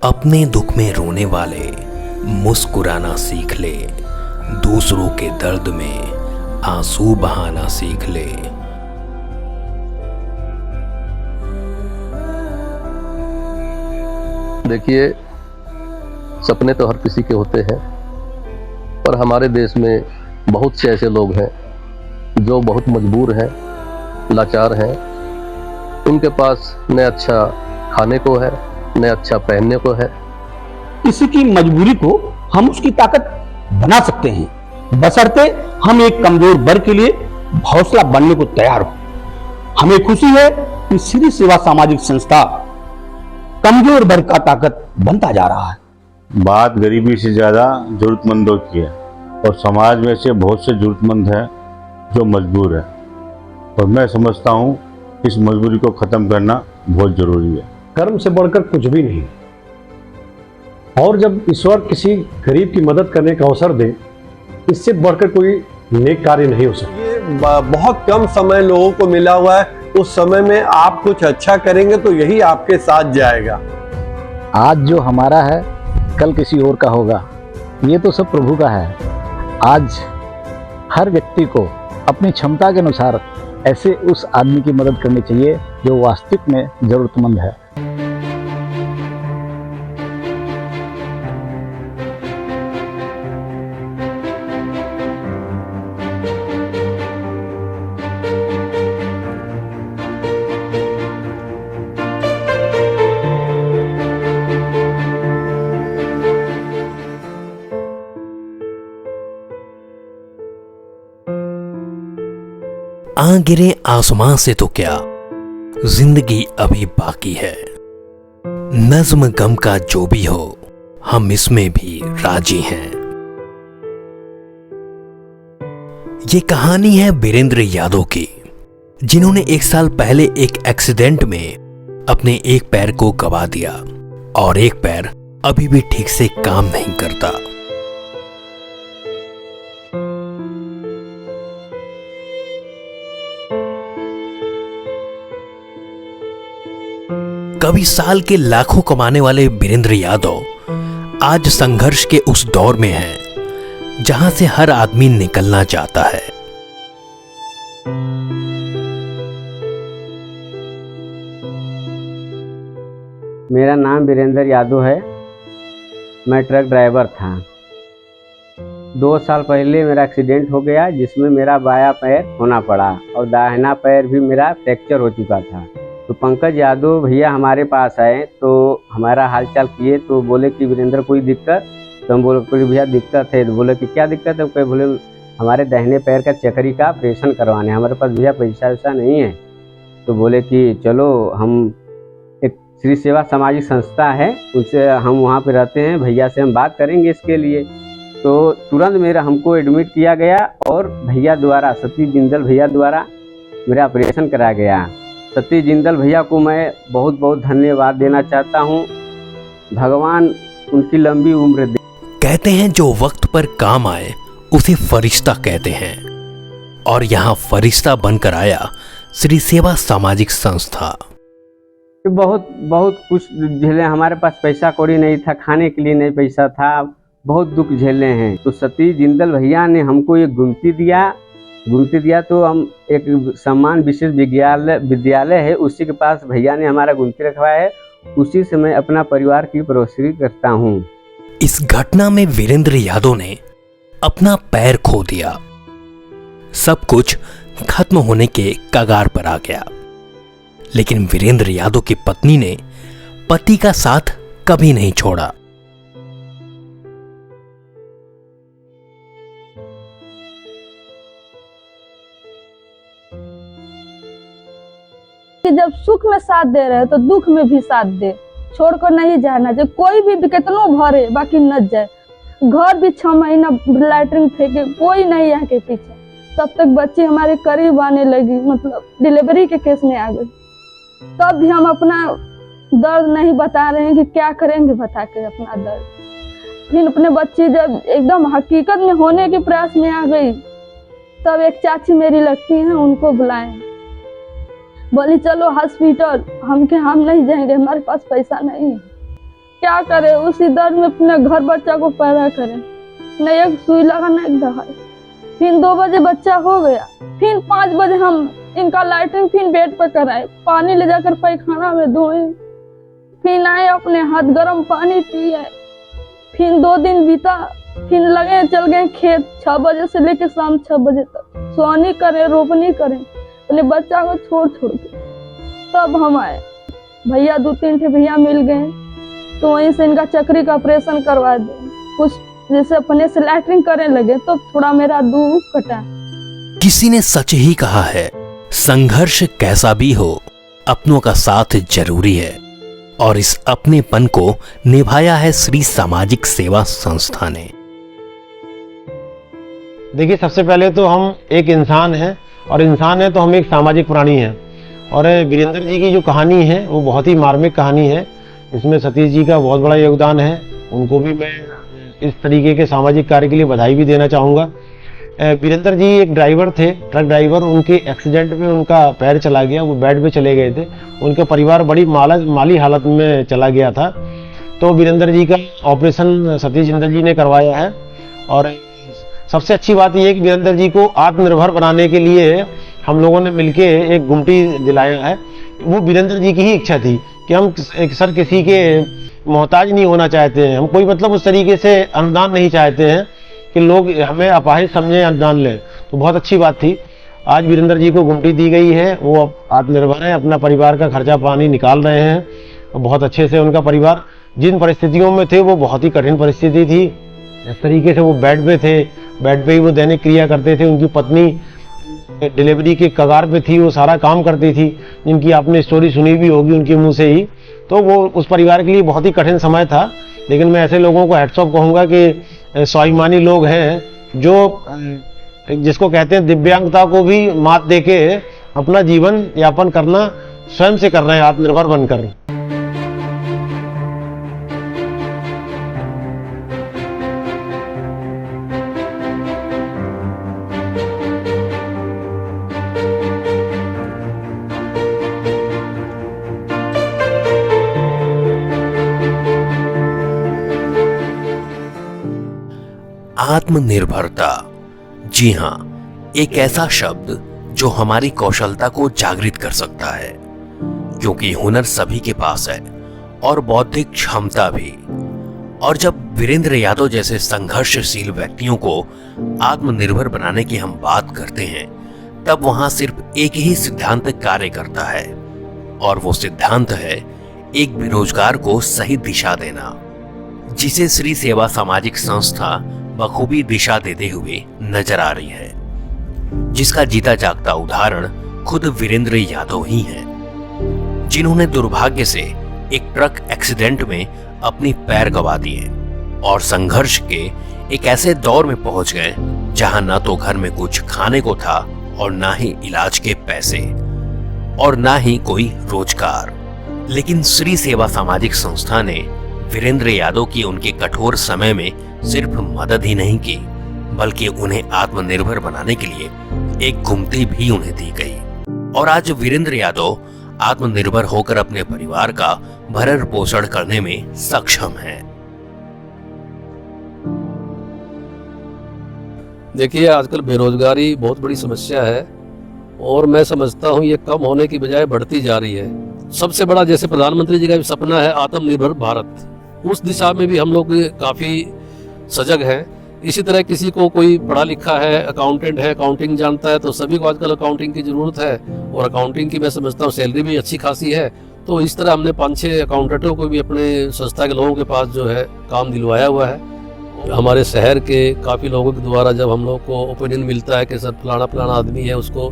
अपने दुख में रोने वाले मुस्कुराना सीख ले, दूसरों के दर्द में आंसू बहाना सीख ले। देखिए, सपने तो हर किसी के होते हैं, पर हमारे देश में बहुत से ऐसे लोग हैं जो बहुत मजबूर हैं, लाचार हैं। उनके पास न अच्छा खाने को है, न अच्छा पहनने को है। किसी की मजबूरी को हम उसकी ताकत बना सकते हैं, बशर्ते हम एक कमजोर वर्ग के लिए हौसला बनने को तैयार हो। हमें खुशी है कि श्री सेवा सामाजिक संस्था कमजोर वर्ग का ताकत बनता जा रहा है। बात गरीबी से ज्यादा जरूरतमंदों की है और समाज में से बहुत से जरूरतमंद हैं जो मजबूर है, और मैं समझता हूँ इस मजबूरी को खत्म करना बहुत जरूरी है। कर्म से बढ़कर कुछ भी नहीं, और जब ईश्वर किसी गरीब की मदद करने का अवसर दे, इससे बढ़कर कोई नेक कार्य नहीं हो सकता। ये बहुत कम समय लोगों को मिला हुआ है, उस समय में आप कुछ अच्छा करेंगे तो यही आपके साथ जाएगा। आज जो हमारा है कल किसी और का होगा, ये तो सब प्रभु का है। आज हर व्यक्ति को अपनी क्षमता के अनुसार ऐसे उस आदमी की मदद करनी चाहिए जो वास्तविक में जरूरतमंद है। आ गिरे आसमां से तो क्या, जिंदगी अभी बाकी है। नज्म गम का जो भी हो, हम इसमें भी राजी हैं। ये कहानी है वीरेंद्र यादव की, जिन्होंने 1 साल पहले एक एक्सीडेंट में अपने एक पैर को गवा दिया और एक पैर अभी भी ठीक से काम नहीं करता। कभी साल के लाखों कमाने वाले वीरेंद्र यादव आज संघर्ष के उस दौर में हैं जहां से हर आदमी निकलना चाहता है। मेरा नाम वीरेंद्र यादव है। मैं ट्रक ड्राइवर था। 2 साल पहले मेरा एक्सीडेंट हो गया, जिसमें मेरा बायां पैर होना पड़ा और दाहिना पैर भी मेरा फ्रैक्चर हो चुका था। तो पंकज यादव भैया हमारे पास आए तो हमारा हालचाल किए, तो बोले कि वीरेंद्र कोई दिक्कत? तो हम बोले कोई भैया दिक्कत है। तो बोले कि क्या दिक्कत है? कोई बोले हमारे दाहिने पैर का चकरी का ऑपरेशन करवाने, हमारे पास भैया पैसा वैसा नहीं है। तो बोले कि चलो, हम एक श्री सेवा सामाजिक संस्था है, उनसे हम वहाँ पे रहते हैं, भैया से हम बात करेंगे इसके लिए। तो तुरंत मेरा हमको एडमिट किया गया और भैया द्वारा, सतीश जिंदल भैया द्वारा मेरा ऑपरेशन कराया गया। सतीश जिंदल भैया को मैं बहुत बहुत धन्यवाद देना चाहता हूँ। भगवान उनकी लंबी उम्र दे। कहते हैं जो वक्त पर काम आए उसे फरिश्ता कहते हैं, और यहाँ फरिश्ता बनकर आया श्री सेवा सामाजिक संस्था। बहुत बहुत कुछ झेले, हमारे पास पैसा कौड़ी नहीं था, खाने के लिए नहीं पैसा था, बहुत दुख झेले हैं। तो सतीश जिंदल भैया ने हमको एक गुमती दिया। तो हम एक सम्मान विशेष विद्यालय है, उसी के पास भैया ने हमारा गुमती रखवाया है, उसी से मैं अपना परिवार की परोसरी करता हूँ। इस घटना में वीरेंद्र यादव ने अपना पैर खो दिया। सब कुछ खत्म होने के कगार पर आ गया, लेकिन वीरेंद्र यादव की पत्नी ने पति का साथ कभी नहीं छोड़ा। कि जब सुख में साथ दे रहे तो दुख में भी साथ दे, छोड़कर नहीं जाना चाहिए। कोई भी कितनों भरे बाकी न जाए। घर भी 6 महीना लैटरिन फेंके, कोई नहीं आके पीछे। तब तक बच्ची हमारे करीब आने लगी, मतलब डिलीवरी के केस में आ गई। तब भी हम अपना दर्द नहीं बता रहे हैं कि क्या करेंगे बता के अपना दर्द। फिर अपने बच्ची जब एकदम हकीकत में होने के प्रयास में आ गई, तब एक चाची मेरी लगती हैं, उनको बुलाएं। बोली चलो हॉस्पिटल। हम नहीं जाएंगे, हमारे पास पैसा नहीं है। क्या करे, उसी दर्द में अपने घर बच्चा को पैदा करे, न एक सुई लगा न एक दवाई। फिर 2 बजे बच्चा हो गया, फिर 5 बजे हम इनका लाइटिंग फिर बेड पर कराए, पानी ले जाकर पैखाना में धोए, फिर आए अपने हाथ गर्म पानी पिए। फिर 2 दिन बीता, फिर लगे चल गए खेत 6 बजे से लेकर शाम 6 बजे तक, सोनी करे रोपनी करे अपने बच्चा को छोड़ के। तब हम आए, भैया 2-3 ठे भैया मिल गए, तो वहीं से इनका चक्री का ऑपरेशन करवा दे। कुछ जैसे अपने से लैटरिन करने लगे तो थोड़ा मेरा दुख कटा। किसी ने सच ही कहा है, संघर्ष कैसा भी हो अपनों का साथ जरूरी है, और इस अपनेपन को निभाया है श्री सामाजिक सेवा संस्था ने। देखिए, सबसे पहले तो हम एक इंसान हैं, और इंसान है तो हम एक सामाजिक प्राणी हैं। और वीरेंद्र जी की जो कहानी है वो बहुत ही मार्मिक कहानी है। इसमें सतीश जी का बहुत बड़ा योगदान है, उनको भी मैं इस तरीके के सामाजिक कार्य के लिए बधाई भी देना चाहूँगा। वीरेंद्र जी एक ड्राइवर थे, ट्रक ड्राइवर। उनके एक्सीडेंट में उनका पैर चला गया, वो बेड पे चले गए थे। उनका परिवार बड़ी माली हालत में चला गया था। तो वीरेंद्र जी का ऑपरेशन सतीश जिंदल जी ने करवाया है। और सबसे अच्छी बात यह है कि वीरेंद्र जी को आत्मनिर्भर बनाने के लिए हम लोगों ने मिलके एक गुमटी दिलाया है। वो वीरेंद्र जी की ही इच्छा थी कि हम सर किसी के मोहताज नहीं होना चाहते हैं, हम कोई मतलब उस तरीके से अनुदान नहीं चाहते हैं कि लोग हमें अपाहिज समझें, अनुदान लें। तो बहुत अच्छी बात थी। आज वीरेंद्र जी को गुमटी दी गई है, वो आत्मनिर्भर है, अपना परिवार का खर्चा पानी निकाल रहे हैं बहुत अच्छे से। उनका परिवार जिन परिस्थितियों में थे वो बहुत ही कठिन परिस्थिति थी। इस तरीके से वो बेड पे थे, बेड पे ही वो दैनिक क्रिया करते थे। उनकी पत्नी डिलीवरी के कगार पे थी, वो सारा काम करती थी, जिनकी आपने स्टोरी सुनी भी होगी उनके मुंह से ही। तो वो उस परिवार के लिए बहुत ही कठिन समय था। लेकिन मैं ऐसे लोगों को हैट्स ऑफ कहूँगा कि स्वाभिमानी लोग हैं जो जिसको कहते हैं दिव्यांगता को भी मात देके अपना जीवन यापन करना स्वयं से कर रहे हैं, आत्मनिर्भर बनकर। आत्मनिर्भरता, जी हां, एक ऐसा शब्द जो हमारी कौशलता को जागृत कर सकता है, क्योंकि हुनर सभी के पास है और बौद्धिक क्षमता भी। और जब वीरेंद्र यादव जैसे संघर्षशील व्यक्तियों को आत्मनिर्भर बनाने की हम बात करते हैं, तब वहां सिर्फ एक ही सिद्धांत कार्य करता है, और वो सिद्धांत है एक बेरोजगार को सही दिशा देना, जिसे श्री सेवा सामाजिक संस्था बखूबी दिशा देते हुए नजर आ रही है, जिसका जीता जागता उदाहरण खुद वीरेंद्र यादव ही हैं, जिन्होंने दुर्भाग्य से एक ट्रक एक्सीडेंट में अपनी पैर गंवा दिए और संघर्ष के एक ऐसे दौर में पहुंच गए जहां ना तो घर में कुछ खाने को था और ना ही इलाज के पैसे और ना ही कोई रोजगार। लेकिन श्री सेवा सामाजिक संस्था ने वीरेंद्र यादव की उनके कठोर समय में सिर्फ मदद ही नहीं की, बल्कि उन्हें आत्मनिर्भर बनाने के लिए एक गुमटी भी उन्हें दी गई। और आज वीरेंद्र यादव आत्मनिर्भर होकर अपने परिवार का भरण पोषण करने में सक्षम हैं। देखिए, आजकल बेरोजगारी बहुत बड़ी समस्या है और मैं समझता हूँ ये कम होने की बजाय बढ़ती जा रही है। सबसे बड़ा जैसे प्रधानमंत्री जी का सपना है आत्मनिर्भर भारत, उस दिशा में भी हम लोग काफ़ी सजग हैं। इसी तरह किसी को कोई पढ़ा लिखा है, अकाउंटेंट है, अकाउंटिंग जानता है, तो सभी को आजकल अकाउंटिंग की ज़रूरत है और अकाउंटिंग की मैं समझता हूँ सैलरी भी अच्छी खासी है। तो इस तरह हमने 5-6 अकाउंटेंटों को भी अपने संस्था के लोगों के पास जो है काम दिलवाया हुआ है। हमारे शहर के काफ़ी लोगों के द्वारा जब हम लोग को ओपिनियन मिलता है कि सर फलाना आदमी है, उसको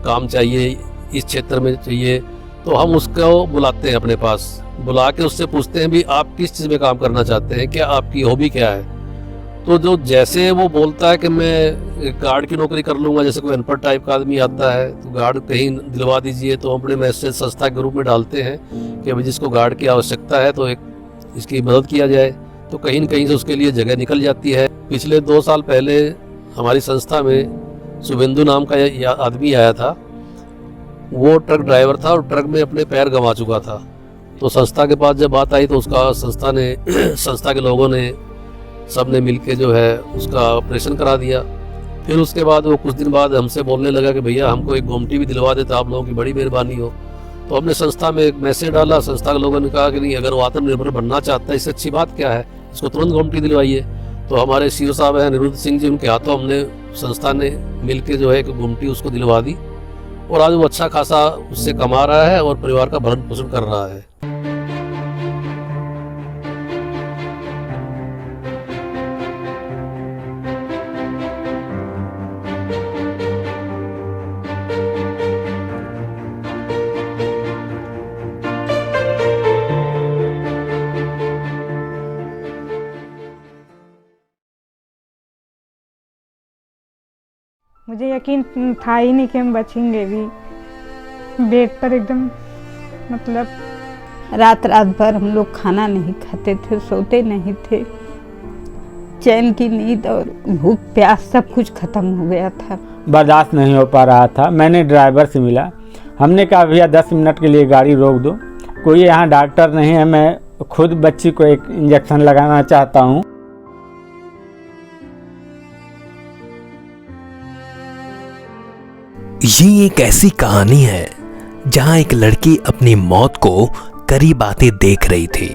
काम चाहिए, इस क्षेत्र में चाहिए, तो हम उसको बुलाते हैं अपने पास, बुला के उससे पूछते हैं भी आप किस चीज़ में काम करना चाहते हैं, क्या आपकी हॉबी क्या है। तो जो जैसे वो बोलता है कि मैं गार्ड की नौकरी कर लूँगा, जैसे कोई अनपढ़ टाइप का आदमी आता है तो गार्ड कहीं दिलवा दीजिए, तो हम अपने मैसेज संस्था के रूप में डालते हैं कि अभी जिसको गार्ड की आवश्यकता है तो एक इसकी मदद किया जाए, तो कहीं न कहीं से उसके लिए जगह निकल जाती है। पिछले 2 साल पहले हमारी संस्था में शुभेंदु नाम का आदमी आया था। वो ट्रक ड्राइवर था और ट्रक में अपने पैर गंवा चुका था। तो संस्था के पास जब बात आई तो उसका संस्था के लोगों ने सब ने मिलके जो है उसका ऑपरेशन करा दिया। फिर उसके बाद वो कुछ दिन बाद हमसे बोलने लगा कि भैया हमको एक गोमटी भी दिलवा देते, आप लोगों की बड़ी मेहरबानी हो। तो हमने संस्था में एक मैसेज डाला, संस्था के लोगों ने कहा कि नहीं, अगर वो आत्मनिर्भर बनना चाहता है इससे अच्छी बात क्या है, इसको तुरंत गोमटी दिलवाइए। तो हमारे सीओ साहब हैं निरुद्ध सिंह जी, उनके हाथों हमने संस्था ने मिलके जो है एक गोमटी उसको दिलवा दी और आज वो अच्छा खासा उससे कमा रहा है और परिवार का भरण पोषण कर रहा है। मुझे यकीन था ही नहीं कि हम बचेंगे भी। बेड पर एकदम मतलब रात भर हम लोग खाना नहीं खाते थे, सोते नहीं थे। चैन की नींद और भूख प्यास सब कुछ खत्म हो गया था। बर्दाश्त नहीं हो पा रहा था। मैंने ड्राइवर से मिला, हमने कहा भैया 10 मिनट के लिए गाड़ी रोक दो, कोई यहाँ डॉक्टर नहीं है, मैं खुद बच्ची को एक इंजेक्शन लगाना चाहता हूँ। ये एक ऐसी कहानी है जहां एक लड़की अपनी मौत को करीब आते देख रही थी।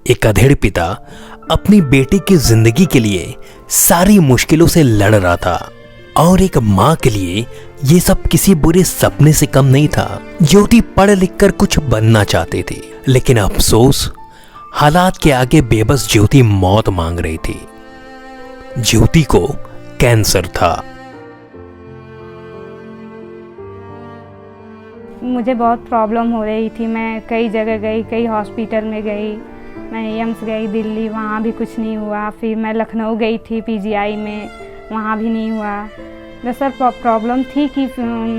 एक अधेड़ पिता अपनी बेटी की जिंदगी के लिए सारी मुश्किलों से लड़ रहा था और एक मां के लिए ये सब किसी बुरे सपने से कम नहीं था। ज्योति पढ़ लिख कर कुछ बनना चाहती थी, लेकिन अफसोस हालात के आगे बेबस ज्योति मौत मांग रही थी। ज्योति को कैंसर था। मुझे बहुत प्रॉब्लम हो रही थी। मैं कई जगह गई, कई हॉस्पिटल में गई, मैं एम्स गई दिल्ली, वहाँ भी कुछ नहीं हुआ। फिर मैं लखनऊ गई थी पीजीआई में, वहाँ भी नहीं हुआ। दरअसल प्रॉब्लम थी कि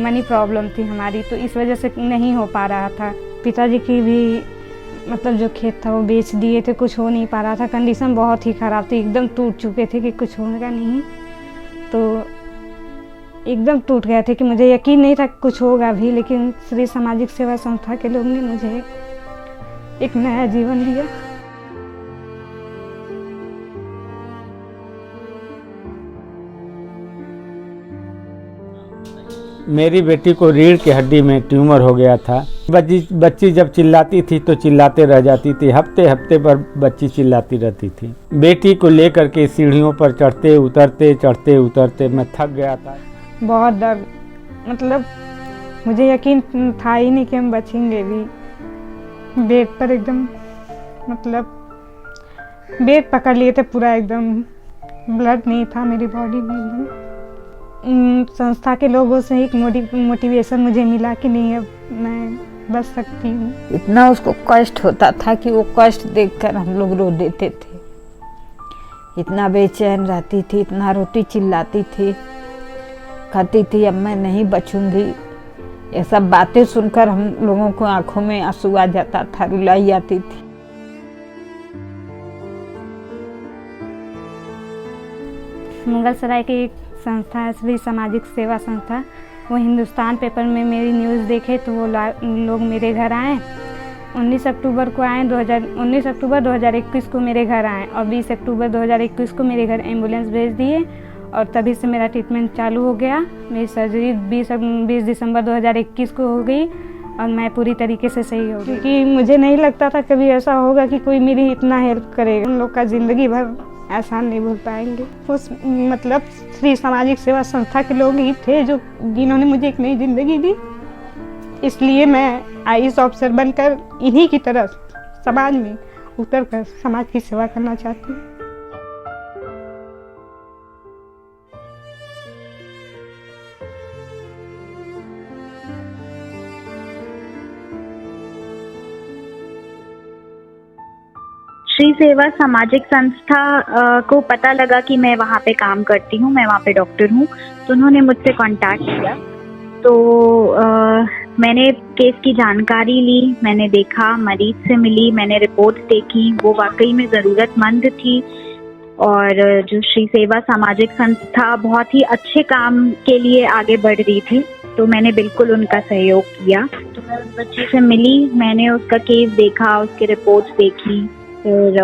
मनी प्रॉब्लम थी हमारी, तो इस वजह से नहीं हो पा रहा था। पिताजी की भी मतलब जो खेत था वो बेच दिए थे, कुछ हो नहीं पा रहा था। कंडीशन बहुत ही ख़राब थी, एकदम टूट चुके थे कि कुछ होगा नहीं, तो एकदम टूट गए थे कि मुझे यकीन नहीं था कुछ होगा भी। लेकिन श्री सामाजिक सेवा संस्था के लोग ने मुझे एक नया जीवन दिया। मेरी बेटी को रीढ़ की हड्डी में ट्यूमर हो गया था। बच्ची जब चिल्लाती थी तो चिल्लाते रह जाती थी, हफ्ते हफ्ते पर बच्ची चिल्लाती रहती थी। बेटी को लेकर के सीढ़ियों पर चढ़ते उतरते मैं थक गया था। बहुत दर्द, मतलब मुझे यकीन था ही नहीं कि हम बचेंगे भी। बेड पर एकदम मतलब बेड पकड़ लिए थे पूरा, एकदम ब्लड नहीं था मेरी बॉडी में एकदम। संस्था के लोगों से एक मोटिवेशन मुझे मिला कि नहीं अब मैं बच सकती हूँ। इतना उसको कष्ट होता था कि वो कष्ट देखकर हम लोग रो देते थे। इतना बेचैन रहती थी, इतना रोती चिल्लाती थी, कहती थी अब मैं नहीं बचूंगी। ये सब बातें सुनकर हम लोगों को आंखों में आंसू आ जाता था, रुलाई आती थी। मुगलसराय की एक संस्था है श्री सामाजिक सेवा संस्था, वो हिंदुस्तान पेपर में मेरी न्यूज़ देखे तो वो लोग मेरे घर आए। 19 अक्टूबर को आए, 19 अक्टूबर 2021 को मेरे घर आए और 20 अक्टूबर 2021 को मेरे घर एम्बुलेंस भेज दिए और तभी से मेरा ट्रीटमेंट चालू हो गया। मेरी सर्जरी 20 दिसंबर 2021 को हो गई और मैं पूरी तरीके से सही हो गई, क्योंकि मुझे नहीं लगता था कभी ऐसा होगा कि कोई मेरी इतना हेल्प करेगा। उन लोग का ज़िंदगी भर एहसान नहीं भूल पाएंगे। उस मतलब श्री सामाजिक सेवा संस्था के लोग ही थे जिन्होंने मुझे एक नई ज़िंदगी दी। इसलिए मैं आईएएस ऑफिसर बनकर इन्हीं की तरह समाज में उतरकर समाज की सेवा करना चाहती हूँ। श्री सेवा सामाजिक संस्था को पता लगा कि मैं वहाँ पे काम करती हूँ, मैं वहाँ पे डॉक्टर हूँ, तो उन्होंने मुझसे कांटेक्ट किया। तो मैंने केस की जानकारी ली, मैंने देखा, मरीज से मिली, मैंने रिपोर्ट देखी, वो वाकई में ज़रूरतमंद थी। और जो श्री सेवा सामाजिक संस्था बहुत ही अच्छे काम के लिए आगे बढ़ रही थी, तो मैंने बिल्कुल उनका सहयोग किया। तो मैं उस बच्ची से मिली, मैंने उसका केस देखा, उसके रिपोर्ट्स देखी, फिर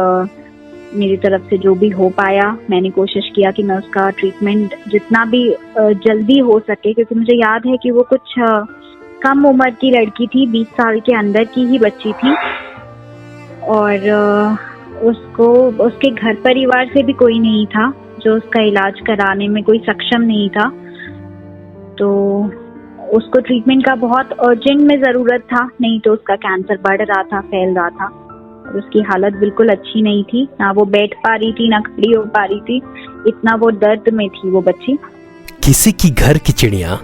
मेरी तरफ से जो भी हो पाया मैंने कोशिश किया कि मैं उसका ट्रीटमेंट जितना भी जल्दी हो सके, क्योंकि मुझे याद है कि वो कुछ कम उम्र की लड़की थी, 20 साल के अंदर की ही बच्ची थी, और उसको उसके घर परिवार से भी कोई नहीं था जो उसका इलाज कराने में कोई सक्षम नहीं था। तो उसको ट्रीटमेंट का बहुत अर्जेंट में ज़रूरत था, नहीं तो उसका कैंसर बढ़ रहा था, फैल रहा था, और उसकी हालत बिल्कुल अच्छी नहीं थी, ना वो बैठ पा रही थी ना खड़ी हो पा रही थी, इतना वो दर्द में थी वो बच्ची। किसी की घर की चिड़िया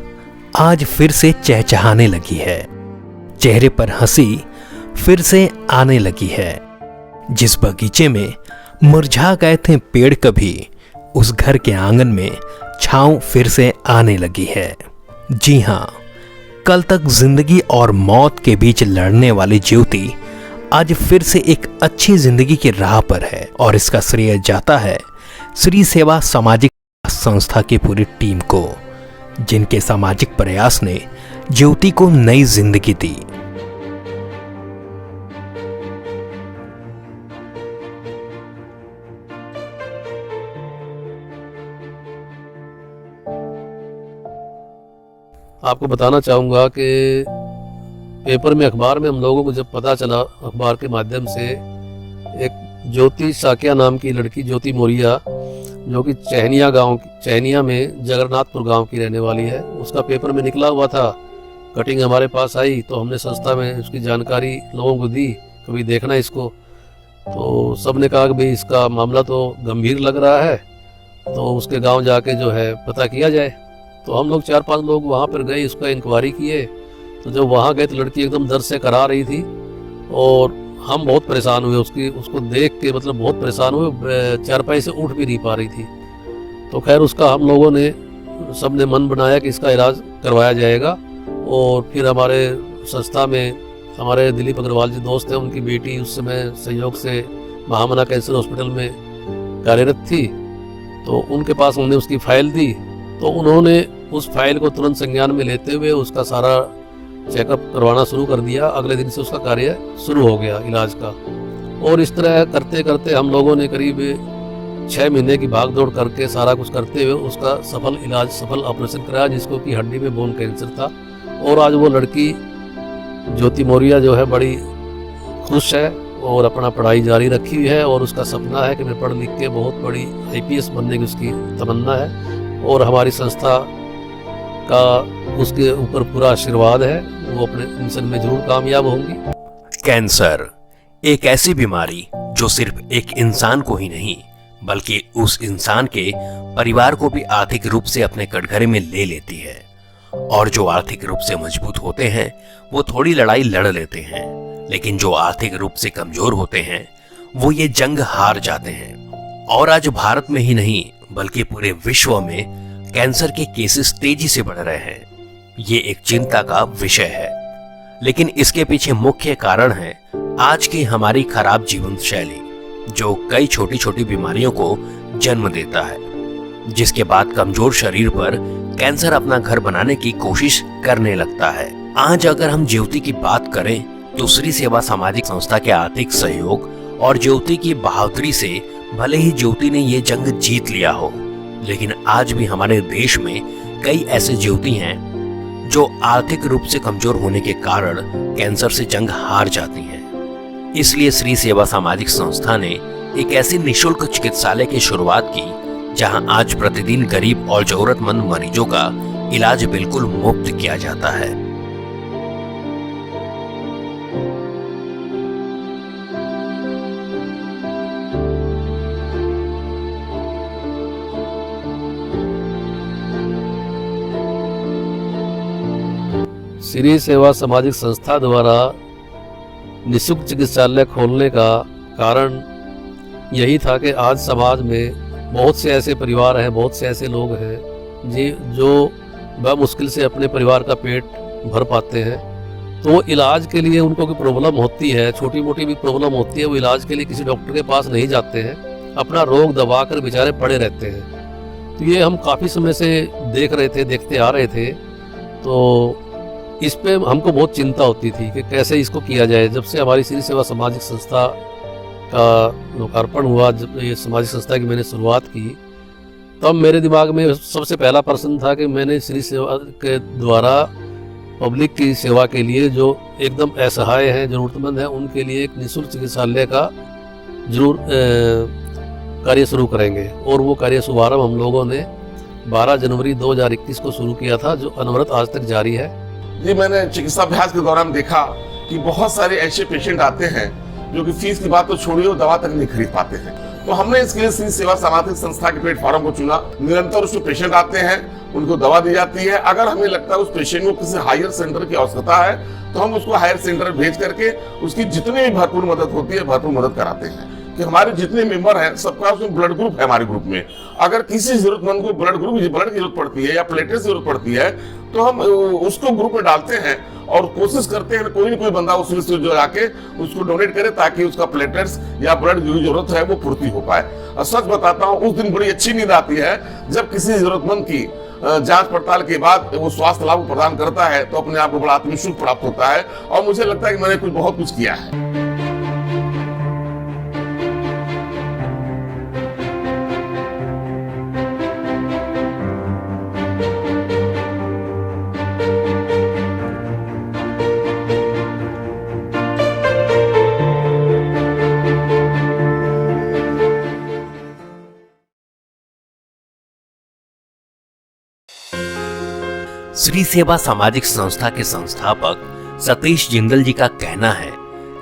आज फिर से चहचहाने लगी है, चेहरे पर हंसी फिर से आने लगी है। जिस बगीचे में मुरझा गए थे पेड़, कभी उस घर के आंगन में छांव फिर से आने लगी है। जी हां, कल तक जिंदगी और मौत के बीच लड़ने वाली ज्योति आज फिर से एक अच्छी जिंदगी की राह पर है, और इसका श्रेय जाता है श्री सेवा सामाजिक संस्था की पूरी टीम को, जिनके सामाजिक प्रयास ने ज्योति को नई जिंदगी दी। आपको बताना चाहूँगा कि पेपर में, अखबार में हम लोगों को जब पता चला अखबार के माध्यम से, एक ज्योति साकिया नाम की लड़की, ज्योति मोरिया, जो कि चहनिया में जगन्नाथपुर गांव की रहने वाली है, उसका पेपर में निकला हुआ था। कटिंग हमारे पास आई तो हमने संस्था में उसकी जानकारी लोगों को दी, कभी देखना इसको। तो सब ने कहा कि भाई इसका मामला तो गंभीर लग रहा है, तो उसके गाँव जाके जो है पता किया जाए। तो हम लोग 4-5 लोग वहाँ पर गए, उसका इंक्वायरी किए। तो जब वहाँ गए तो लड़की एकदम दर्द से करा रही थी, और हम बहुत परेशान हुए उसको देख के, मतलब बहुत परेशान हुए, चारपाई से उठ भी नहीं पा रही थी। तो खैर उसका हम लोगों ने, सब ने मन बनाया कि इसका इलाज करवाया जाएगा। और फिर हमारे संस्था में हमारे दिलीप अग्रवाल जी दोस्त हैं, उनकी बेटी उस समय सहयोग से महामना कैंसर हॉस्पिटल में कार्यरत थी, तो उनके पास हमने उसकी फाइल दी। तो उन्होंने उस फाइल को तुरंत संज्ञान में लेते हुए उसका सारा चेकअप करवाना शुरू कर दिया। अगले दिन से उसका कार्य शुरू हो गया इलाज का। और इस तरह करते करते हम लोगों ने करीब 6 महीने की भागदौड़ करके, सारा कुछ करते हुए उसका सफल ऑपरेशन कराया, जिसको कि हड्डी में बोन कैंसर था। और आज वो लड़की ज्योति मोरिया जो है बड़ी खुश है और अपना पढ़ाई जारी रखी हुई है, और उसका सपना है कि मैं पढ़ लिख के बहुत बड़ी IPS बनने की उसकी तमन्ना है। और हमारी संस्था का उसके ऊपर पूरा आशीर्वाद है, वो अपने मिशन में जरूर कामयाब होंगी। कैंसर एक ऐसी बीमारी जो सिर्फ एक इंसान को ही नहीं, बल्कि उस इंसान के परिवार को भी आर्थिक रूप से अपने कटघरे में ले लेती है। और जो आर्थिक रूप से मजबूत होते हैं वो थोड़ी लड़ाई लड़ लेते हैं, लेकिन जो आर्थिक रूप से कमजोर होते हैं वो ये जंग हार जाते हैं। और आज भारत में ही नहीं बल्कि पूरे विश्व में कैंसर के केसेस तेजी से बढ़ रहे हैं। ये एक चिंता का विषय है, लेकिन इसके पीछे मुख्य कारण है आज की हमारी खराब जीवन शैली, जो कई छोटी छोटी बीमारियों को जन्म देता है, जिसके बाद कमजोर शरीर पर कैंसर अपना घर बनाने की कोशिश करने लगता है। आज अगर हम ज्योति की बात करें तो श्री सेवा सामाजिक संस्था के आर्थिक सहयोग और ज्योति की बहादुरी से भले ही ज्योति ने ये जंग जीत लिया हो, लेकिन आज भी हमारे देश में कई ऐसे ज्योति हैं जो आर्थिक रूप से कमजोर होने के कारण कैंसर से जंग हार जाती हैं। इसलिए श्री सेवा सामाजिक संस्था ने एक ऐसे निःशुल्क चिकित्सालय की शुरुआत की जहां आज प्रतिदिन गरीब और जरूरतमंद मरीजों का इलाज बिल्कुल मुफ्त किया जाता है। श्री सेवा सामाजिक संस्था द्वारा निःशुल्क चिकित्सालय खोलने का कारण यही था कि आज समाज में बहुत से ऐसे परिवार हैं, बहुत से ऐसे लोग हैं जी जो बमुश्किल से अपने परिवार का पेट भर पाते हैं। तो वो इलाज के लिए उनको कोई प्रॉब्लम होती है, छोटी मोटी भी प्रॉब्लम होती है, वो इलाज के लिए किसी डॉक्टर के पास नहीं जाते हैं, अपना रोग दबा कर बेचारे पड़े रहते हैं। तो ये हम काफ़ी समय से देखते आ रहे थे तो इस पे हमको बहुत चिंता होती थी कि कैसे इसको किया जाए। जब से हमारी श्री सेवा सामाजिक संस्था का लोकार्पण हुआ, जब ये सामाजिक संस्था की मैंने शुरुआत की, तब मेरे दिमाग में सबसे पहला प्रश्न था कि मैंने श्री सेवा के द्वारा पब्लिक की सेवा के लिए जो एकदम असहाय हैं, ज़रूरतमंद हैं, उनके लिए एक निःशुल्क चिकित्सालय का जरूर कार्य शुरू करेंगे। और वो कार्य शुभारंभ हम लोगों ने 12 जनवरी 2021 को शुरू किया था, जो अनवरत आज तक जारी है। जी, मैंने चिकित्सा अभ्यास के दौरान देखा कि बहुत सारे ऐसे पेशेंट आते हैं जो कि फीस की बात तो छोड़िए, वो दवा तक नहीं खरीद पाते हैं। तो हमने इसके लिए श्री सेवा सामाजिक संस्था के प्लेटफॉर्म को चुना। निरंतर उसमें पेशेंट आते हैं, उनको दवा दी जाती है। अगर हमें लगता है उस पेशेंट को किसी हायर सेंटर की आवश्यकता है तो हम उसको हायर सेंटर भेज करके उसकी जितनी भी भरपूर मदद होती है भरपूर मदद कराते हैं। कि हमारे जितने मेंबर हैं सबका उसमें ब्लड ग्रुप है। हमारे ग्रुप में अगर किसी जरूरतमंद को ब्लड की जरूरत पड़ती है या प्लेटलेट्स की जरूरत पड़ती है तो हम उसको ग्रुप में डालते हैं और कोशिश करते हैं कोई न कोई बंदा उसमें से जो आके उसको डोनेट करे ताकि उसका प्लेटलेट्स या ब्लड की जरूरत है वो पूर्ति हो पाए। और सच बताता हूँ, उस दिन बड़ी अच्छी नींद आती है जब किसी जरूरतमंद की जांच पड़ताल के बाद वो स्वास्थ्य लाभ प्रदान करता है तो अपने आप को बड़ा आत्मविश्वास प्राप्त होता है और मुझे लगता है कि मैंने बहुत कुछ किया है। श्री सेवा सामाजिक संस्था के संस्थापक सतीश जिंदल जी का कहना है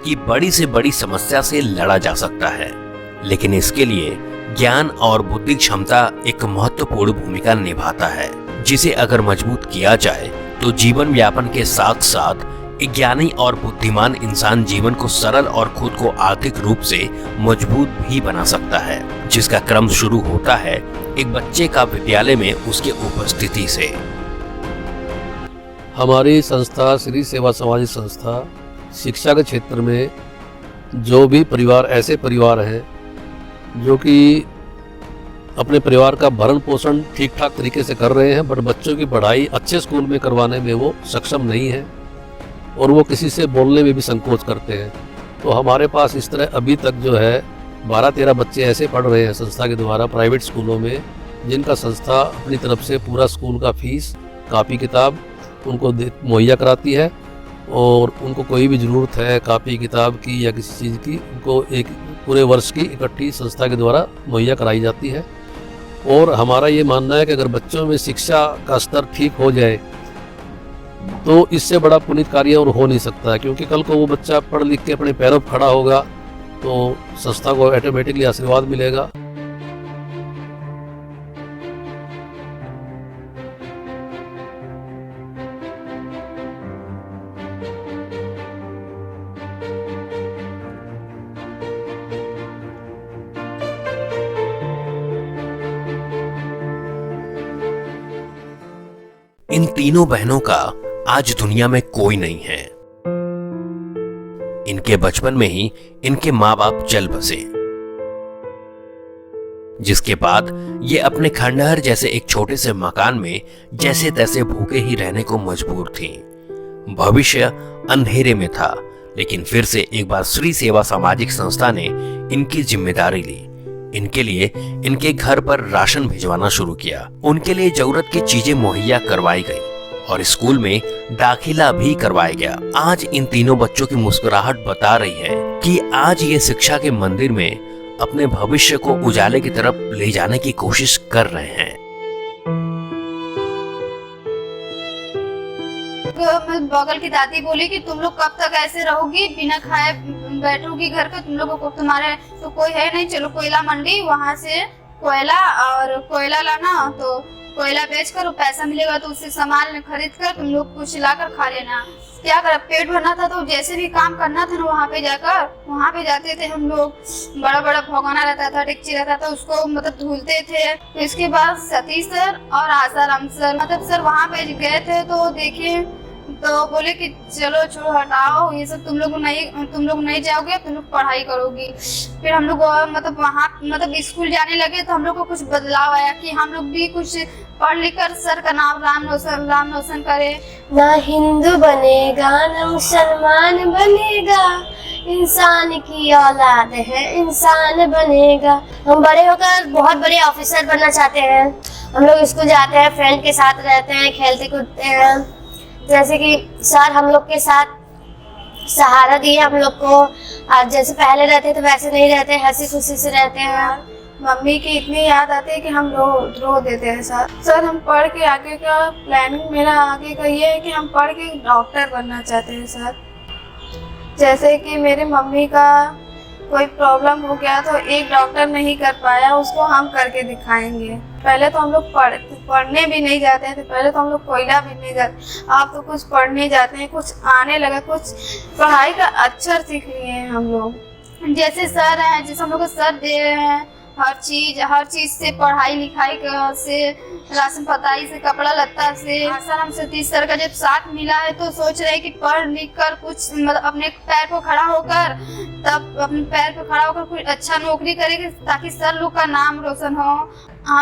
कि बड़ी से बड़ी समस्या से लड़ा जा सकता है, लेकिन इसके लिए ज्ञान और बुद्धि क्षमता एक महत्वपूर्ण भूमिका निभाता है, जिसे अगर मजबूत किया जाए तो जीवन यापन के साथ साथ एक ज्ञानी और बुद्धिमान इंसान जीवन को सरल और खुद को आर्थिक रूप से मजबूत भी बना सकता है, जिसका क्रम शुरू होता है एक बच्चे का विद्यालय में उसके उपस्थिति से। हमारी संस्था श्री सेवा सामाजिक संस्था शिक्षा के क्षेत्र में जो भी परिवार ऐसे परिवार हैं जो कि अपने परिवार का भरण पोषण ठीक ठाक तरीके से कर रहे हैं, बट बच्चों की पढ़ाई अच्छे स्कूल में करवाने में वो सक्षम नहीं है और वो किसी से बोलने में भी संकोच करते हैं, तो हमारे पास इस तरह अभी तक जो है 12-13 बच्चे ऐसे पढ़ रहे हैं संस्था के द्वारा प्राइवेट स्कूलों में, जिनका संस्था अपनी तरफ से पूरा स्कूल का फीस, कापी किताब उनको मुहैया कराती है और उनको कोई भी ज़रूरत है कापी किताब की या किसी चीज़ की, उनको एक पूरे वर्ष की इकट्ठी संस्था के द्वारा मुहैया कराई जाती है। और हमारा ये मानना है कि अगर बच्चों में शिक्षा का स्तर ठीक हो जाए तो इससे बड़ा पुनीत कार्य और हो नहीं सकता है, क्योंकि कल को वो बच्चा पढ़ लिख के अपने पैरों पर खड़ा होगा तो संस्था को ऑटोमेटिकली आशीर्वाद मिलेगा। इन तीनों बहनों का आज दुनिया में कोई नहीं है। इनके बचपन में ही इनके माँ बाप चल बसे, जिसके बाद ये अपने खंडहर जैसे एक छोटे से मकान में जैसे तैसे भूखे ही रहने को मजबूर थीं। भविष्य अंधेरे में था, लेकिन फिर से एक बार श्री सेवा सामाजिक संस्था ने इनकी जिम्मेदारी ली। इनके लिए इनके घर पर राशन भिजवाना शुरू किया, उनके लिए जरूरत की चीजें मुहैया करवाई गई और स्कूल में दाखिला भी करवाया गया। आज इन तीनों बच्चों की मुस्कुराहट बता रही है कि आज ये शिक्षा के मंदिर में अपने भविष्य को उजाले की तरफ ले जाने की कोशिश कर रहे हैं। बगल की दादी बोली कि तुम लोग कब तक ऐसे रहोगी, बिना खाए बैठोगी घर पे, तुम लोगों को तुम्हारे तो कोई है नहीं, चलो कोयला मंडी वहाँ से कोयला लाना, तो कोयला बेचकर पैसा मिलेगा तो उससे सामान खरीद कर तुम लोग कुछ लाकर खा लेना। क्या कर, पेट भरना था तो जैसे भी काम करना था ना वहाँ पे जाते थे हम लोग। बड़ा बड़ा भगोना रहता था, डेगची रहता था, उसको मतलब धुलते थे। तो इसके बाद सतीश सर और आसाराम सर मतलब सर वहाँ पे गए थे तो देखिए तो बोले कि चलो छोड़ो हटाओ ये सब, तुम लोग नहीं जाओगे, तुम लोग पढ़ाई करोगी। फिर हम लोग मतलब वहाँ मतलब स्कूल जाने लगे तो हम लोग को कुछ बदलाव आया कि हम लोग भी कुछ पढ़ लिख कर सर का नाम राम रोशन करे। ना हिंदू बनेगा ना मुसलमान बनेगा, इंसान की औलाद है इंसान बनेगा। हम बड़े होकर बहुत बड़े ऑफिसर बनना चाहते हैं। हम लोग स्कूल जाते हैं, फ्रेंड के साथ रहते हैं, खेलते कूदते हैं। जैसे कि सर हम लोग के साथ सहारा दिए हम लोग को। आज जैसे पहले रहते थे वैसे नहीं रहते, हंसी खुशी से रहते हैं। मम्मी की इतनी याद आती है कि हम रो देते हैं सर। हम पढ़ के आगे का प्लानिंग मेरा आगे का ये है कि हम पढ़ के डॉक्टर बनना चाहते हैं सर। जैसे कि मेरे मम्मी का कोई प्रॉब्लम हो गया तो एक डॉक्टर नहीं कर पाया, उसको हम करके दिखाएंगे। पहले तो हम लोग पढ़ने भी नहीं जाते थे, पहले तो हम लोग कोयला भी नहीं जाते, आप तो कुछ पढ़ने जाते हैं, कुछ आने लगा, कुछ पढ़ाई का अक्षर सीख लिए हैं हम लोग। जैसे सर हैं, जैसे हम लोग को सर दे रहे हैं हर चीज से, पढ़ाई लिखाई से, राशन पताई से, कपड़ा लत्ता से। सर हम सतीश सर का जब साथ मिला है तो सोच रहे हैं कि पढ़ लिख कर कुछ मतलब अपने पैर पर खड़ा होकर, तब अपने पैर पर खड़ा होकर कुछ अच्छा नौकरी करेंगे ताकि सर लोग का नाम रोशन हो।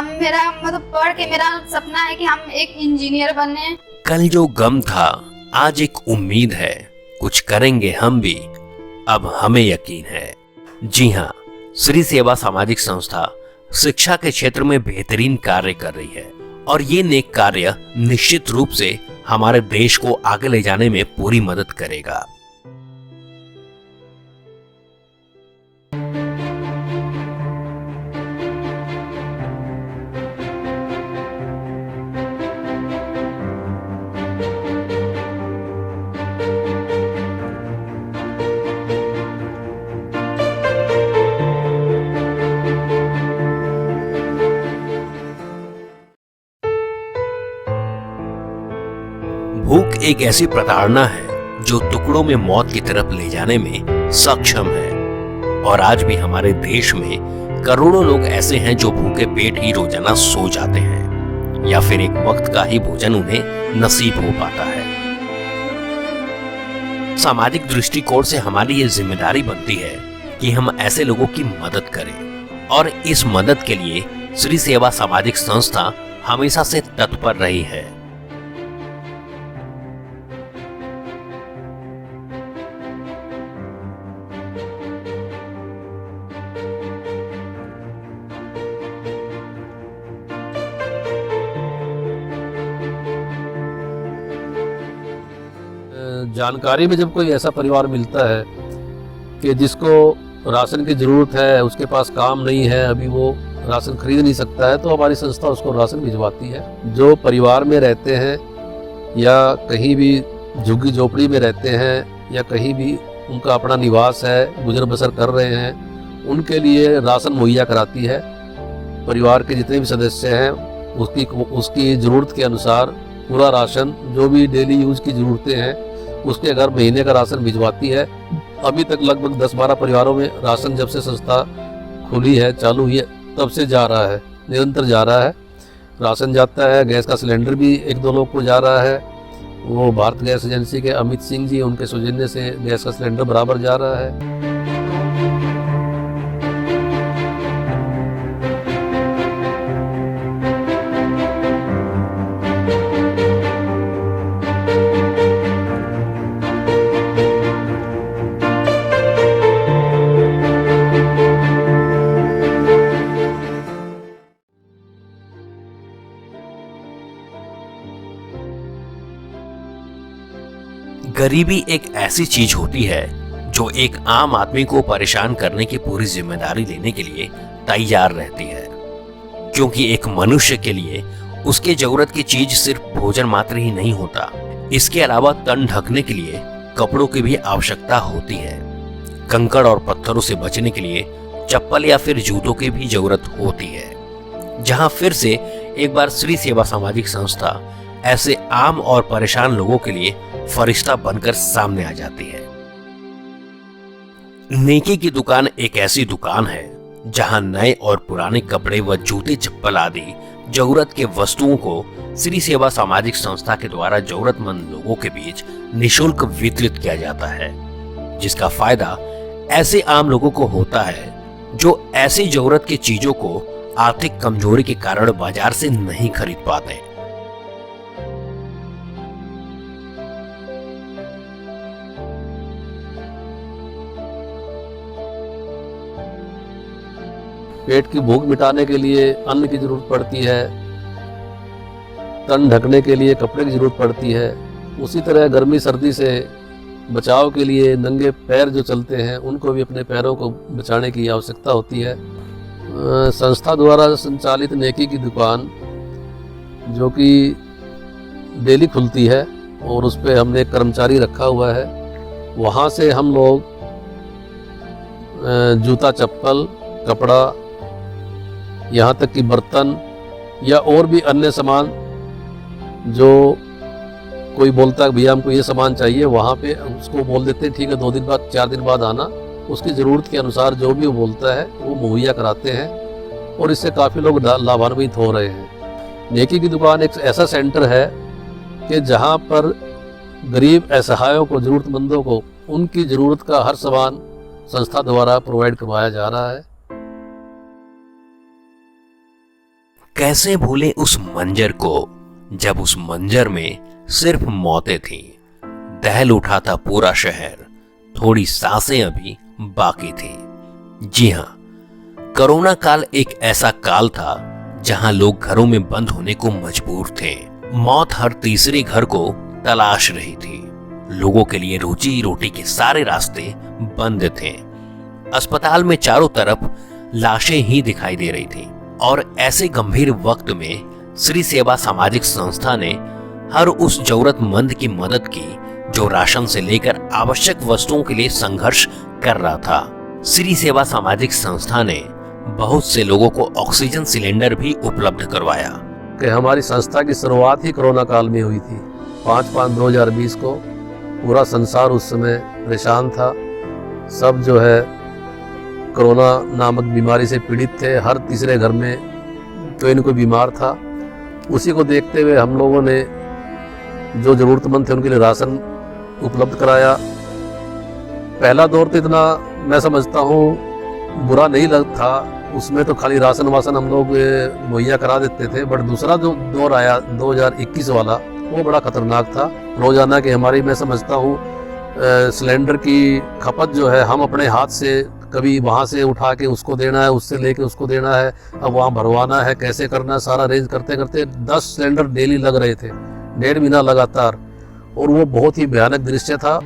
मेरा मतलब पढ़ के मेरा सपना है कि हम एक इंजीनियर बने। कल जो गम था आज एक उम्मीद है, कुछ करेंगे हम भी, अब हमें यकीन है। जी हाँ, श्री सेवा सामाजिक संस्था शिक्षा के क्षेत्र में बेहतरीन कार्य कर रही है और ये नेक कार्य निश्चित रूप से हमारे देश को आगे ले जाने में पूरी मदद करेगा। भूख एक ऐसी प्रताड़ना है जो टुकड़ों में मौत की तरफ ले जाने में सक्षम है और आज भी हमारे देश में करोड़ों लोग ऐसे हैं जो भूखे पेट ही रोजाना सो जाते हैं या फिर एक वक्त का ही भोजन उन्हें नसीब हो पाता है। सामाजिक दृष्टिकोण से हमारी ये जिम्मेदारी बनती है कि हम ऐसे लोगों की मदद करें और इस मदद के लिए श्री सेवा सामाजिक संस्था हमेशा से तत्पर रही है। जानकारी में जब कोई ऐसा परिवार मिलता है कि जिसको राशन की ज़रूरत है, उसके पास काम नहीं है, अभी वो राशन खरीद नहीं सकता है, तो हमारी संस्था उसको राशन भिजवाती है। जो परिवार में रहते हैं या कहीं भी झुग्गी झोपड़ी में रहते हैं या कहीं भी उनका अपना निवास है, गुजर बसर कर रहे हैं, उनके लिए राशन मुहैया कराती है। परिवार के जितने भी सदस्य हैं उसकी ज़रूरत के अनुसार पूरा राशन, जो भी डेली यूज़ की ज़रूरतें हैं उसके घर महीने का राशन भिजवाती है। अभी तक लगभग 10-12 परिवारों में राशन जब से संस्था खुली है, चालू हुई है, तब से जा रहा है, निरंतर जा रहा है। राशन जाता है, गैस का सिलेंडर भी 1-2 लोग को जा रहा है। वो भारत गैस एजेंसी के अमित सिंह जी, उनके सौजन्य से गैस का सिलेंडर बराबर जा रहा है। गरीबी एक ऐसी चीज होती है जो एक आम आदमी को परेशान करने की पूरी जिम्मेदारी लेने के लिए तैयार रहती है, क्योंकि एक मनुष्य के लिए उसके जरूरत की चीज सिर्फ भोजन मात्र ही नहीं होता, इसके अलावा तन ढकने के लिए कपड़ों की भी आवश्यकता होती है। कंकड़ और पत्थरों से बचने के लिए चप्पल या फिर जूतों की भी जरूरत होती है। जहां फिर से एक बार श्री सेवा सामाजिक संस्था ऐसे आम और परेशान लोगों के लिए फरिश्ता बनकर सामने आ जाती है। नेकी की दुकान एक ऐसी दुकान है जहां नए और पुराने कपड़े व जूते चप्पल आदि जरूरत के वस्तुओं को श्री सेवा सामाजिक संस्था के द्वारा जरूरतमंद लोगों के बीच निःशुल्क वितरित किया जाता है, जिसका फायदा ऐसे आम लोगों को होता है जो ऐसी जरूरत की चीजों को आर्थिक कमजोरी के कारण बाजार से नहीं खरीद पाते। पेट की भूख मिटाने के लिए अन्न की जरूरत पड़ती है, तन ढकने के लिए कपड़े की जरूरत पड़ती है। उसी तरह गर्मी सर्दी से बचाव के लिए नंगे पैर जो चलते हैं उनको भी अपने पैरों को बचाने की आवश्यकता होती है। संस्था द्वारा संचालित नेकी की दुकान जो कि डेली खुलती है और उस पर हमने एक कर्मचारी रखा हुआ है, वहाँ से हम लोग जूता चप्पल कपड़ा यहाँ तक कि बर्तन या और भी अन्य सामान जो कोई बोलता है भैया हमको ये सामान चाहिए, वहाँ पे उसको बोल देते हैं ठीक है 2 दिन बाद 4 दिन बाद आना। उसकी ज़रूरत के अनुसार जो भी वो बोलता है वो मुहैया कराते हैं और इससे काफ़ी लोग लाभान्वित हो रहे हैं। नेकी की दुकान एक ऐसा सेंटर है कि जहाँ पर गरीब असहायों को ज़रूरतमंदों को उनकी ज़रूरत का हर सामान संस्था द्वारा प्रोवाइड करवाया जा रहा है। कैसे भूले उस मंजर को जब उस मंजर में सिर्फ मौतें थीं। दहल उठा था पूरा शहर, थोड़ी सांसें अभी बाकी थी। जी हां, कोरोना काल एक ऐसा काल था जहां लोग घरों में बंद होने को मजबूर थे। मौत हर तीसरे घर को तलाश रही थी। लोगों के लिए रोजी रोटी के सारे रास्ते बंद थे। अस्पताल में चारों तरफ लाशें ही दिखाई दे रही थी और ऐसे गंभीर वक्त में श्री सेवा सामाजिक संस्था ने हर उस जरूरतमंद की मदद की जो राशन से लेकर आवश्यक वस्तुओं के लिए संघर्ष कर रहा था। श्री सेवा सामाजिक संस्था ने बहुत से लोगों को ऑक्सीजन सिलेंडर भी उपलब्ध करवाया। कि हमारी संस्था की शुरुआत ही कोरोना काल में हुई थी। 5/5/2020 को पूरा संसार उस समय परेशान था। सब जो है कोरोना नामक बीमारी से पीड़ित थे। हर तीसरे घर में कोई न कोई बीमार था। उसी को देखते हुए हम लोगों ने जो ज़रूरतमंद थे उनके लिए राशन उपलब्ध कराया। पहला दौर तो इतना मैं समझता हूँ बुरा नहीं लग था, उसमें तो खाली राशन वासन हम लोग मुहैया करा देते थे। बट दूसरा जो दौर आया 2021 वाला वो बड़ा खतरनाक था। रोजाना के हमारी मैं समझता हूँ सिलेंडर की खपत जो है हम अपने हाथ से कभी वहाँ से उठा के उसको देना है, उससे लेके उसको देना है, अब वहाँ भरवाना है, कैसे करना है, सारा अरेंज करते करते 10 सिलेंडर डेली लग रहे थे, 1.5 महीना लगातार। और वो बहुत ही भयानक दृश्य था।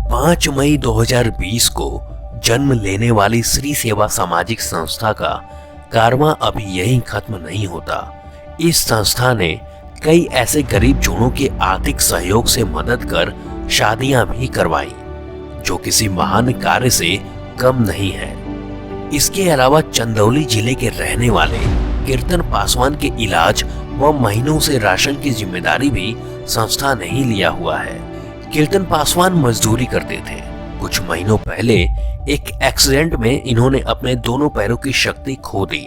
पाँच मई 2020 को जन्म लेने वाली श्री सेवा सामाजिक संस्था का कारवां अभी यहीं खत्म नहीं होता। इस संस्था ने कई ऐसे गरीब जोड़ों के आर्थिक सहयोग से मदद कर शादियां भी करवाई, जो किसी महान कार्य से कम नहीं है। इसके अलावा चंदौली जिले के रहने वाले कीर्तन पासवान के इलाज व महीनों से राशन की जिम्मेदारी भी संस्था ने ही लिया हुआ है। कीर्तन पासवान मजदूरी करते थे। कुछ महीनों पहले एक एक्सीडेंट में इन्होंने अपने दोनों पैरों की शक्ति खो दी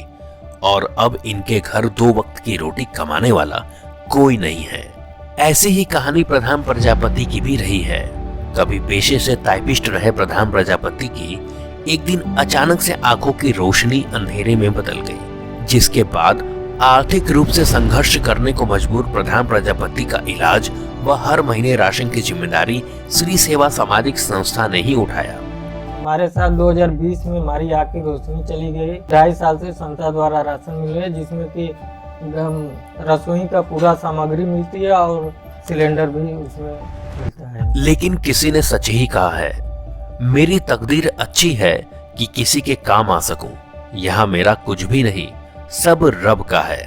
और अब इनके घर 2 वक्त की रोटी कमाने वाला कोई नहीं है। ऐसी ही कहानी प्रधान प्रजापति की भी रही है। कभी पेशे से टाइपिस्ट रहे प्रधान प्रजापति की एक दिन अचानक से आंखों की रोशनी अंधेरे में बदल गई, जिसके बाद आर्थिक रूप से संघर्ष करने को मजबूर प्रधान प्रजापति का इलाज व हर महीने राशन की जिम्मेदारी श्री सेवा सामाजिक संस्था ने ही उठाया। हमारे साथ 2020 में हमारी आँख की रोशनी चली गई। 2.5 साल से संस्था द्वारा राशन मिल रहे, जिसमें कि रसोई का पूरा सामग्री मिलती है और सिलेंडर भी उसमें मिलता है। लेकिन किसी ने सच ही कहा है, मेरी तकदीर अच्छी है कि किसी के काम आ सकूं। यहाँ मेरा कुछ भी नहीं, सब रब का है।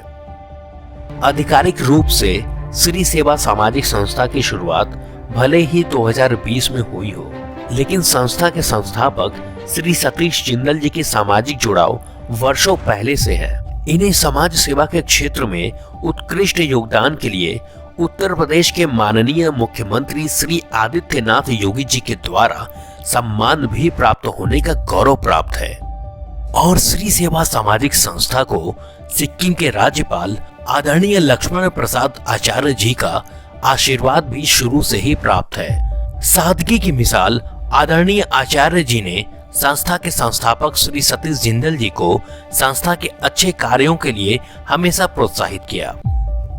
आधिकारिक रूप से श्री सेवा सामाजिक संस्था की शुरुआत भले ही 2020 में हुई हो, लेकिन संस्था के संस्थापक श्री सतीश जिंदल जी की सामाजिक जुड़ाव वर्षों पहले से है। इन्हें समाज सेवा के क्षेत्र में उत्कृष्ट योगदान के लिए उत्तर प्रदेश के माननीय मुख्यमंत्री श्री आदित्यनाथ योगी जी के द्वारा सम्मान भी प्राप्त होने का गौरव प्राप्त है। और श्री सेवा सामाजिक संस्था को सिक्किम के राज्यपाल आदरणीय लक्ष्मण प्रसाद आचार्य जी का आशीर्वाद भी शुरू से ही प्राप्त है। सादगी की मिसाल आदरणीय आचार्य जी ने संस्था के संस्थापक श्री सतीश जिंदल जी को संस्था के अच्छे कार्यों के लिए हमेशा प्रोत्साहित किया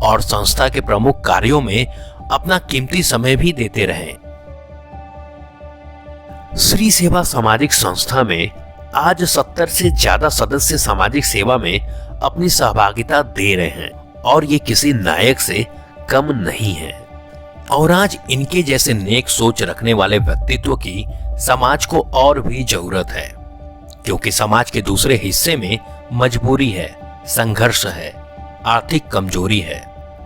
और संस्था के प्रमुख कार्यों में अपना कीमती समय भी देते रहे। श्री सेवा सामाजिक संस्था में आज 70 से ज्यादा सदस्य सामाजिक सेवा में अपनी सहभागिता दे रहे हैं और ये किसी नायक से कम नहीं है। और आज इनके जैसे नेक सोच रखने वाले व्यक्तित्व की समाज को और भी जरूरत है, क्योंकि समाज के दूसरे हिस्से में मजबूरी है, संघर्ष है, आर्थिक कमजोरी है,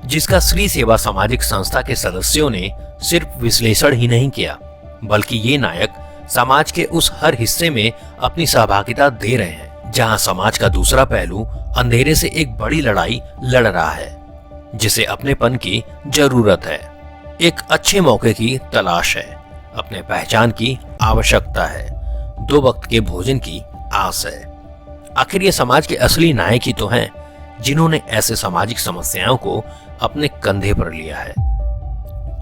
जिसका श्री सेवा सामाजिक संस्था के सदस्यों ने सिर्फ विश्लेषण ही नहीं किया, बल्कि ये नायक समाज के उस हर हिस्से में अपनी सहभागिता दे रहे हैं जहां समाज का दूसरा पहलू अंधेरे से एक बड़ी लड़ाई लड़ रहा है, जिसे अपनेपन की जरूरत है, एक अच्छे मौके की तलाश है, अपने पहचान की आवश्यकता है, 2 वक्त के भोजन की आस है। आखिर ये समाज के असली नायक ही तो हैं, जिन्होंने ऐसे सामाजिक समस्याओं को अपने कंधे पर लिया है।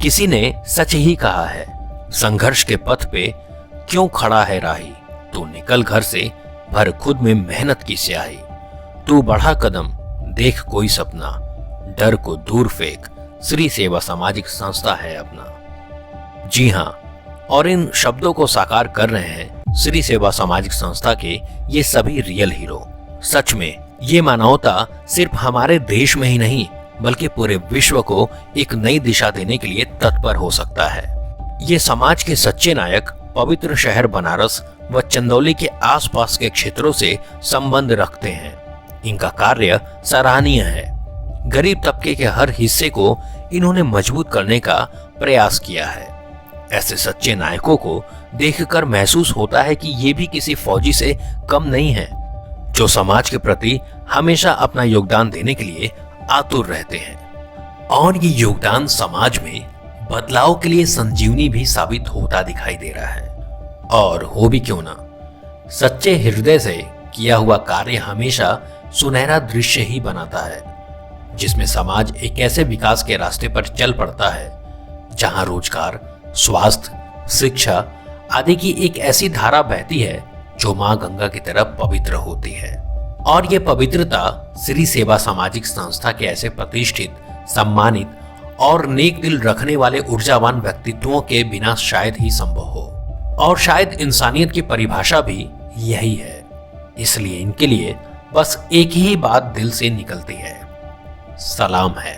किसी ने सच ही कहा है, संघर्ष के पथ पे क्यों खड़ा है राही, तू निकल घर से भर खुद में मेहनत की स्याही, तू बढ़ा कदम देख कोई सपना, डर को दूर फेंक, श्री सेवा सामाजिक संस्था है अपना। जी हाँ, और इन शब्दों को साकार कर रहे हैं श्री सेवा सामाजिक संस्था के ये सभी रियल हीरो। सच में ये मानवता सिर्फ हमारे देश में ही नहीं, बल्कि पूरे विश्व को एक नई दिशा देने के लिए तत्पर हो सकता है। ये समाज के सच्चे नायक पवित्र शहर बनारस व चंदौली के आसपास के क्षेत्रों से संबंध रखते हैं। इनका कार्य सराहनीय है। गरीब तबके के हर हिस्से को इन्होंने मजबूत करने का प्रयास किया है। ऐसे सच्चे नायकों को देखकर महसूस होता है कि ये भी किसी फौजी से कम नहीं है, जो समाज के प्रति हमेशा अपना योगदान देने के लिए आतुर रहते हैं। और ये योगदान समाज में बदलाव के लिए संजीवनी भी साबित होता दिखाई दे रहा है। और हो भी क्यों ना, सच्चे हृदय से किया हुआ कार्य हमेशा सुनहरा दृश्य ही बनाता है, जिसमें समाज एक ऐसे विकास के रास्ते पर चल पड़ता है जहां रोजगार, स्वास्थ्य, शिक्षा आदि की एक ऐसी धारा बहती है जो मां गंगा की तरफ पवित्र होती है। और ये पवित्रता श्री सेवा सामाजिक संस्था के ऐसे प्रतिष्ठित, सम्मानित और नेक दिल रखने वाले ऊर्जावान व्यक्तित्वों के बिना शायद ही संभव हो। और शायद इंसानियत की परिभाषा भी यही है। इसलिए इनके लिए बस एक ही बात दिल से निकलती है, सलाम है।